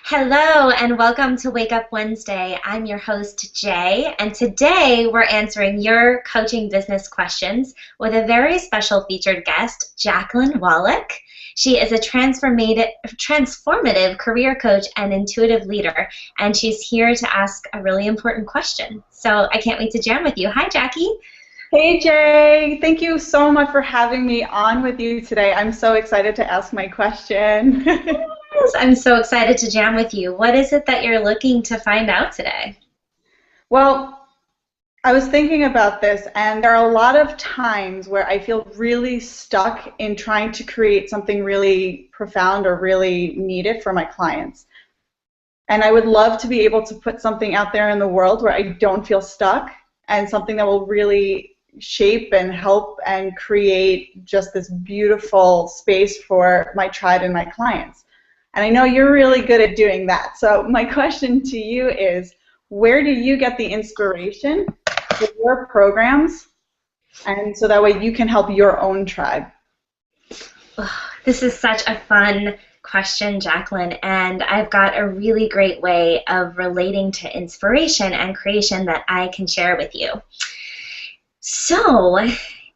Hello and welcome to Wake Up Wednesday. I'm your host, Jay, and today we're answering your coaching business questions with a very special featured guest, Jacqueline Wallach. She is a transformative career coach and intuitive leader, and she's here to ask a really important question. So I can't wait to jam with you. Hi, Jackie. Hey Jay, thank you so much for having me on with you today. I'm so excited to ask my question. Yes, I'm so excited to jam with you. What is it that you're looking to find out today? Well, I was thinking about this, and there are a lot of times where I feel really stuck in trying to create something really profound or really needed for my clients. And I would love to be able to put something out there in the world where I don't feel stuck and something that will really shape and help and create just this beautiful space for my tribe and my clients. And I know you're really good at doing that. So my question to you is, where do you get the inspiration for your programs, and so that way you can help your own tribe? Oh, this is such a fun question, Jacqueline, and I've got a really great way of relating to inspiration and creation that I can share with you. So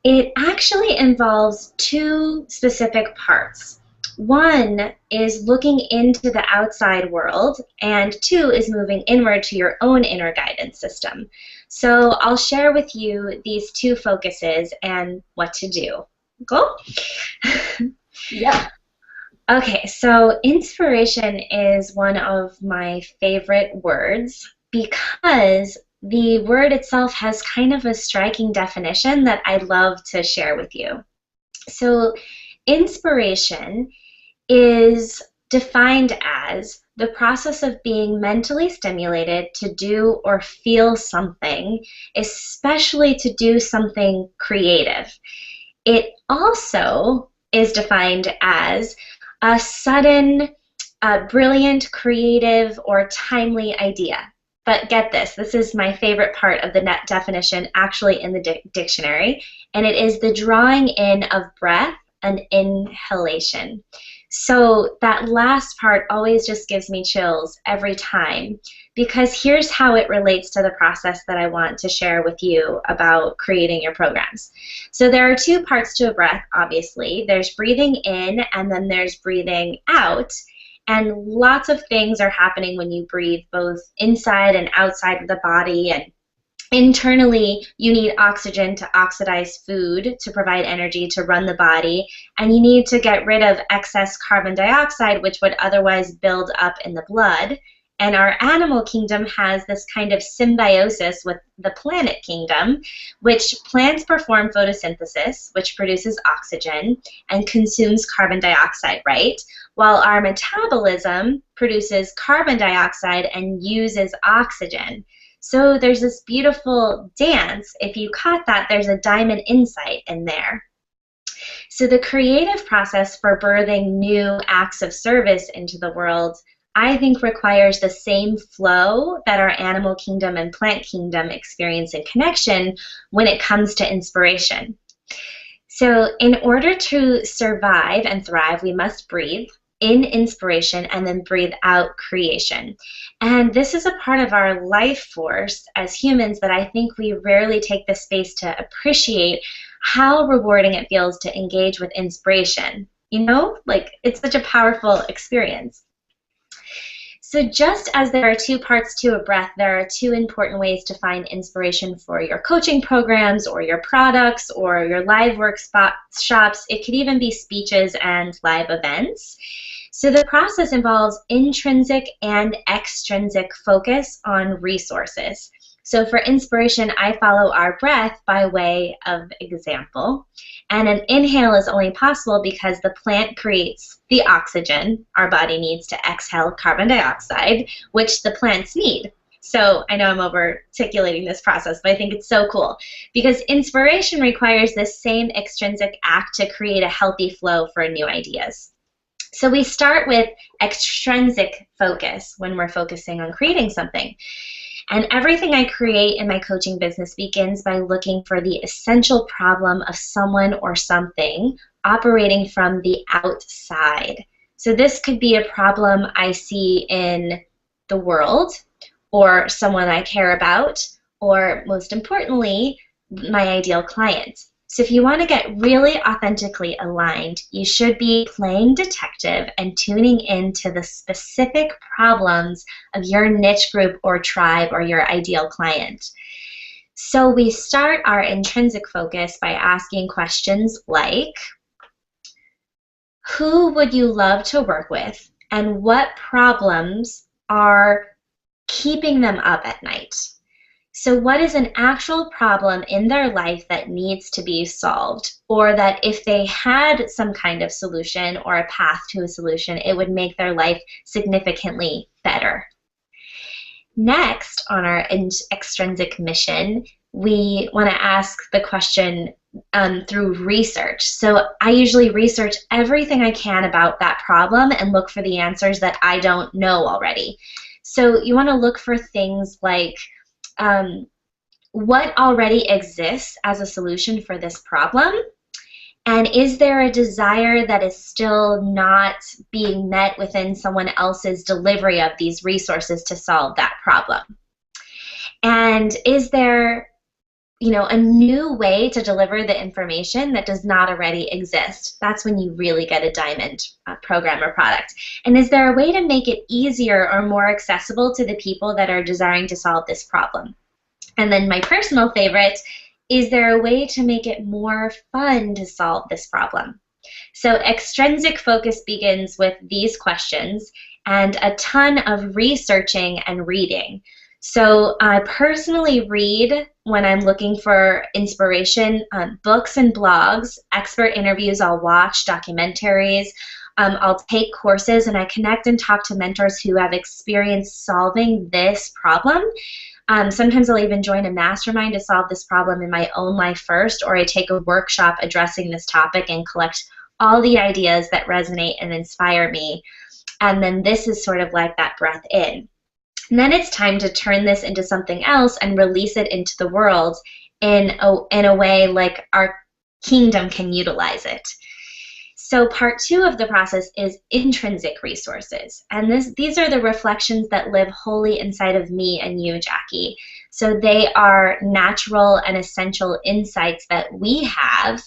it actually involves two specific parts. One is looking into the outside world, and two is moving inward to your own inner guidance system. So I'll share with you these two focuses and what to do. Cool? Yeah. Okay, so inspiration is one of my favorite words because the word itself has kind of a striking definition that I'd love to share with you. So inspiration is defined as the process of being mentally stimulated to do or feel something, especially to do something creative. It also is defined as a sudden, brilliant, creative, or timely idea. But get this, this is my favorite part of the net definition actually in the dictionary, and it is the drawing in of breath and inhalation. So that last part always just gives me chills every time, because here's how it relates to the process that I want to share with you about creating your programs. So there are two parts to a breath, obviously. There's breathing in and then there's breathing out. And lots of things are happening when you breathe, both inside and outside of the body. And internally, you need oxygen to oxidize food to provide energy to run the body, and you need to get rid of excess carbon dioxide, which would otherwise build up in the blood. And our animal kingdom has this kind of symbiosis with the planet kingdom, which plants perform photosynthesis, which produces oxygen and consumes carbon dioxide, right? While our metabolism produces carbon dioxide and uses oxygen. So there's this beautiful dance. If you caught that, there's a diamond insight in there. So the creative process for birthing new acts of service into the world, I think, requires the same flow that our animal kingdom and plant kingdom experience in connection when it comes to inspiration. So in order to survive and thrive, we must breathe in inspiration and then breathe out creation. And this is a part of our life force as humans that I think we rarely take the space to appreciate how rewarding it feels to engage with inspiration. You know, like, it's such a powerful experience. So just as there are two parts to a breath, there are two important ways to find inspiration for your coaching programs or your products or your live workshops. It could even be speeches and live events. So the process involves intrinsic and extrinsic focus on resources. So for inspiration, I follow our breath by way of example. And an inhale is only possible because the plant creates the oxygen our body needs to exhale carbon dioxide, which the plants need. So I know I'm over-articulating this process, but I think it's so cool because inspiration requires this same extrinsic act to create a healthy flow for new ideas. So we start with extrinsic focus when we're focusing on creating something. And everything I create in my coaching business begins by looking for the essential problem of someone or something operating from the outside. So this could be a problem I see in the world, or someone I care about, or most importantly, my ideal client. So if you want to get really authentically aligned, you should be playing detective and tuning into the specific problems of your niche group or tribe or your ideal client. So we start our intrinsic focus by asking questions like, who would you love to work with, and what problems are keeping them up at night? So what is an actual problem in their life that needs to be solved, or that if they had some kind of solution or a path to a solution, it would make their life significantly better? Next, on our extrinsic mission, we want to ask the question through research. So I usually research everything I can about that problem and look for the answers that I don't know already. So you want to look for things like what already exists as a solution for this problem, and is there a desire that is still not being met within someone else's delivery of these resources to solve that problem? And is there, a new way to deliver the information that does not already exist? That's when you really get a diamond program or product. And is there a way to make it easier or more accessible to the people that are desiring to solve this problem? And then my personal favorite, is there a way to make it more fun to solve this problem? So extrinsic focus begins with these questions and a ton of researching and reading. So I personally read when I'm looking for inspiration, books and blogs, expert interviews I'll watch, documentaries. I'll take courses, and I connect and talk to mentors who have experienced solving this problem. Sometimes I'll even join a mastermind to solve this problem in my own life first, or I take a workshop addressing this topic and collect all the ideas that resonate and inspire me. And then this is sort of like that breath in. And then it's time to turn this into something else and release it into the world in a way like our kingdom can utilize it. So part 2 of the process is intrinsic resources. And these are the reflections that live wholly inside of me and you, Jackie. So they are natural and essential insights that we have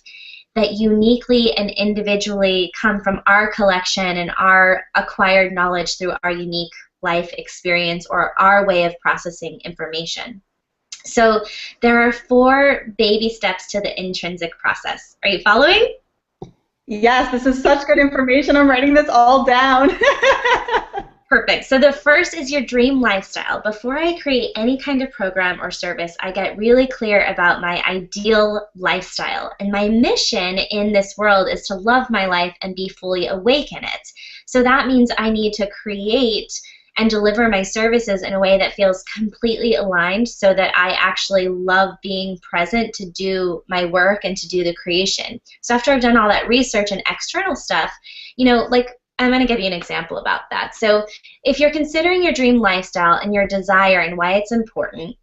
that uniquely and individually come from our collection and our acquired knowledge through our unique life experience or our way of processing information. So there are 4 baby steps to the intrinsic process. Are you following? Yes, this is such good information. I'm writing this all down. Perfect. So the first is your dream lifestyle. Before I create any kind of program or service, I get really clear about my ideal lifestyle. And my mission in this world is to love my life and be fully awake in it. So that means I need to create and deliver my services in a way that feels completely aligned so that I actually love being present to do my work and to do the creation. So after I've done all that research and external stuff, like I'm going to give you an example about that. So if you're considering your dream lifestyle and your desire and why it's important,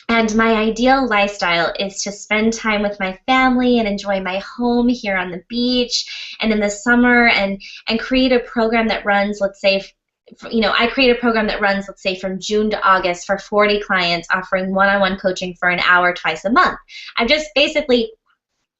and my ideal lifestyle is to spend time with my family and enjoy my home here on the beach and in the summer and create a program that runs, let's say, I create a program that runs, let's say, from June to August for 40 clients, offering one-on-one coaching for an hour twice a month. I've just basically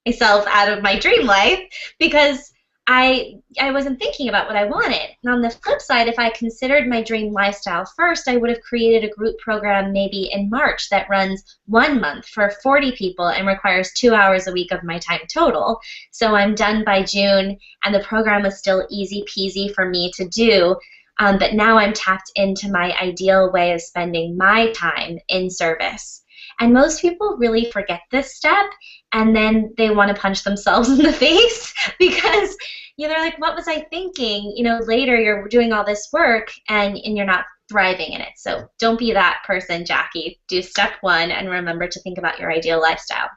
myself out of my dream life because I wasn't thinking about what I wanted. And on the flip side, if I considered my dream lifestyle first, I would have created a group program maybe in March that runs 1 month for 40 people and requires 2 hours a week of my time total. So I'm done by June, and the program was still easy peasy for me to do. But now I'm tapped into my ideal way of spending my time in service. And most people really forget this step, and then they want to punch themselves in the face because they're like, what was I thinking? Later you're doing all this work and you're not thriving in it. So don't be that person, Jackie. Do step 1 and remember to think about your ideal lifestyle.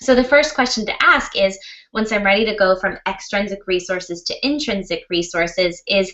So the first question to ask is, once I'm ready to go from extrinsic resources to intrinsic resources, is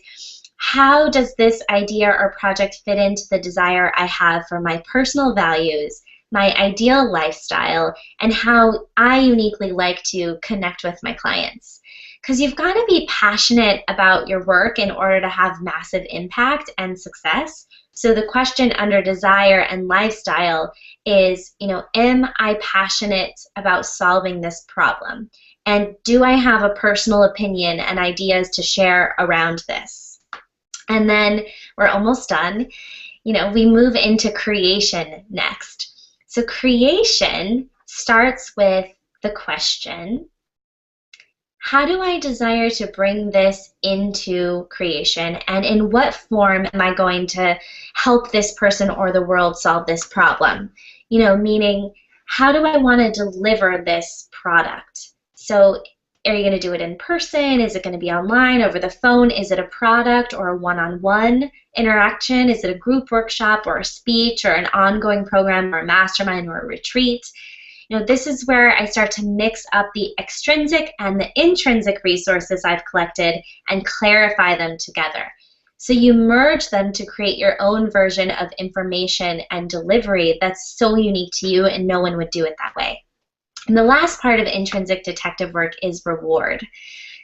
how does this idea or project fit into the desire I have for my personal values, my ideal lifestyle, and how I uniquely like to connect with my clients? because you've got to be passionate about your work in order to have massive impact and success. So the question under desire and lifestyle is, am I passionate about solving this problem? And do I have a personal opinion and ideas to share around this? And then we're almost done. We move into creation next. So creation starts with the question, how do I desire to bring this into creation, and in what form am I going to help this person or the world solve this problem? Meaning, how do I want to deliver this product? So are you going to do it in person? Is it going to be online, over the phone? Is it a product or a one-on-one interaction? Is it a group workshop or a speech or an ongoing program or a mastermind or a retreat? This is where I start to mix up the extrinsic and the intrinsic resources I've collected and clarify them together. So you merge them to create your own version of information and delivery that's so unique to you, and no one would do it that way. And the last part of intrinsic detective work is reward.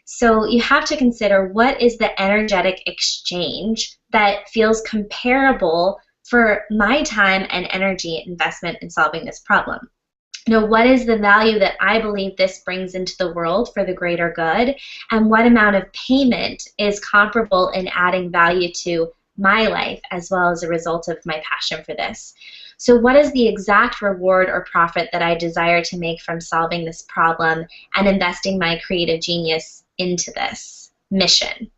So you have to consider, what is the energetic exchange that feels comparable for my time and energy investment in solving this problem? What is the value that I believe this brings into the world for the greater good, and what amount of payment is comparable in adding value to my life as well as a result of my passion for this? So what is the exact reward or profit that I desire to make from solving this problem and investing my creative genius into this mission?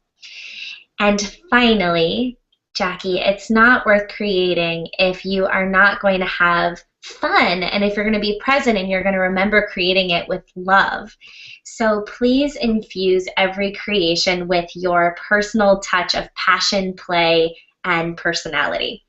And finally, Jackie, it's not worth creating if you are not going to have fun, and if you're going to be present and you're going to remember creating it with love. So please infuse every creation with your personal touch of passion, play, and personality.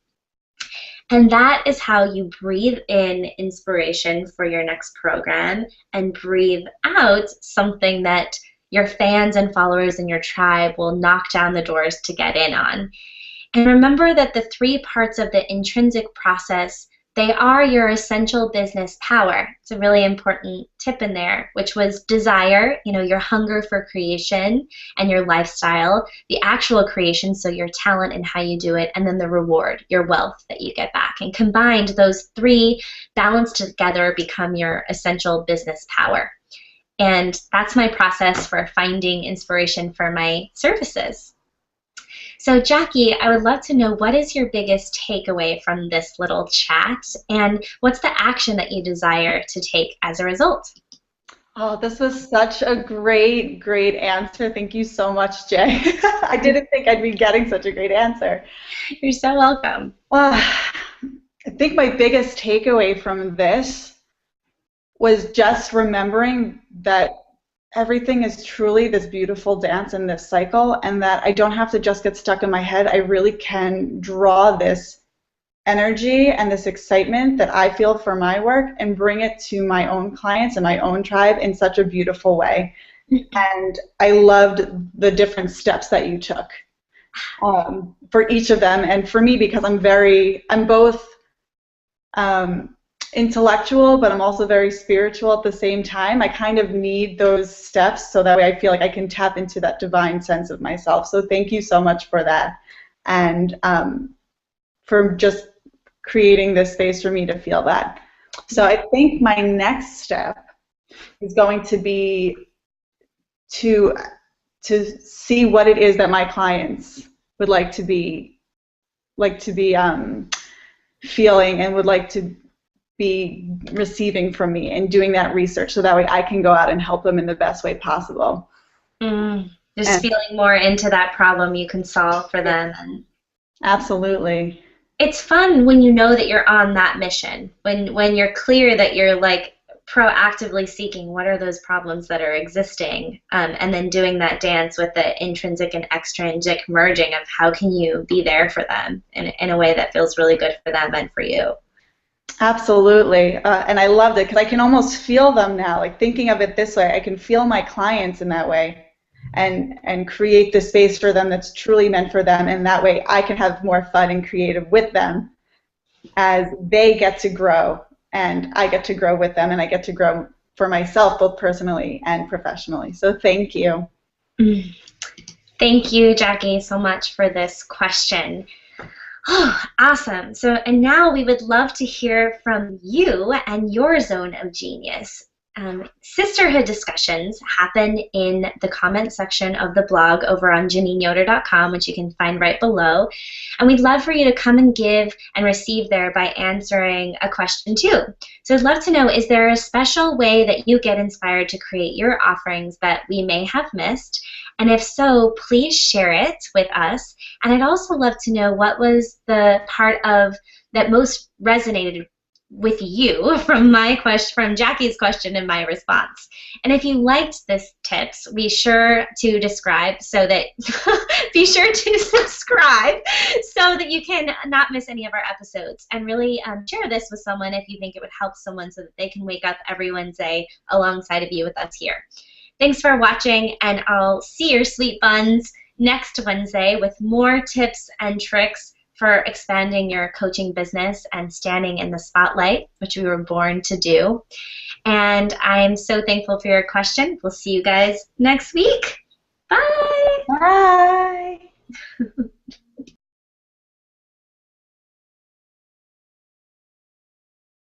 And that is how you breathe in inspiration for your next program and breathe out something that your fans and followers in your tribe will knock down the doors to get in on. And remember that the 3 parts of the intrinsic process, they are your essential business power. It's a really important tip in there, which was desire, your hunger for creation and your lifestyle, the actual creation, so your talent and how you do it, and then the reward, your wealth that you get back. And combined, those 3 balanced together become your essential business power. And that's my process for finding inspiration for my services. So Jackie, I would love to know, what is your biggest takeaway from this little chat, and what's the action that you desire to take as a result? Oh, this was such a great, great answer. Thank you so much, Jay. I didn't think I'd be getting such a great answer. You're so welcome. I think my biggest takeaway from this was just remembering that everything is truly this beautiful dance in this cycle, and that I don't have to just get stuck in my head. I really can draw this energy and this excitement that I feel for my work and bring it to my own clients and my own tribe in such a beautiful way. And I loved the different steps that you took for each of them. And for me, because I'm both intellectual, but I'm also very spiritual at the same time. I kind of need those steps so that way I feel like I can tap into that divine sense of myself. So thank you so much for that, and for just creating this space for me to feel that. So I think my next step is going to be to see what it is that my clients would like to be feeling and would like to be receiving from me, and doing that research so that way I can go out and help them in the best way possible. Just feeling more into that problem you can solve for them. Absolutely. It's fun when you know that you're on that mission, when you're clear that you're like proactively seeking what are those problems that are existing, and then doing that dance with the intrinsic and extrinsic merging of how can you be there for them in a way that feels really good for them and for you. Absolutely, and I loved it because I can almost feel them now. Like, thinking of it this way, I can feel my clients in that way, and create the space for them that's truly meant for them, and that way I can have more fun and creative with them as they get to grow, and I get to grow with them, and I get to grow for myself both personally and professionally. So thank you. Mm. Thank you, Jackie, so much for this question. Oh, awesome. So, and now we would love to hear from you and your zone of genius. Sisterhood discussions happen in the comment section of the blog over on JeannineYoder.com, which you can find right below. And we'd love for you to come and give and receive there by answering a question too. So I'd love to know, is there a special way that you get inspired to create your offerings that we may have missed? And if so, please share it with us. And I'd also love to know what was the part of that most resonated with you from my question, from Jackie's question and my response. And if you liked this tips, be sure to describe so that be sure to subscribe so that you can not miss any of our episodes. And really share this with someone if you think it would help someone so that they can wake up every Wednesday alongside of you with us here. Thanks for watching, and I'll see your sweet buns next Wednesday with more tips and tricks for expanding your coaching business and standing in the spotlight, which we were born to do. And I'm so thankful for your question. We'll see you guys next week. Bye. Bye.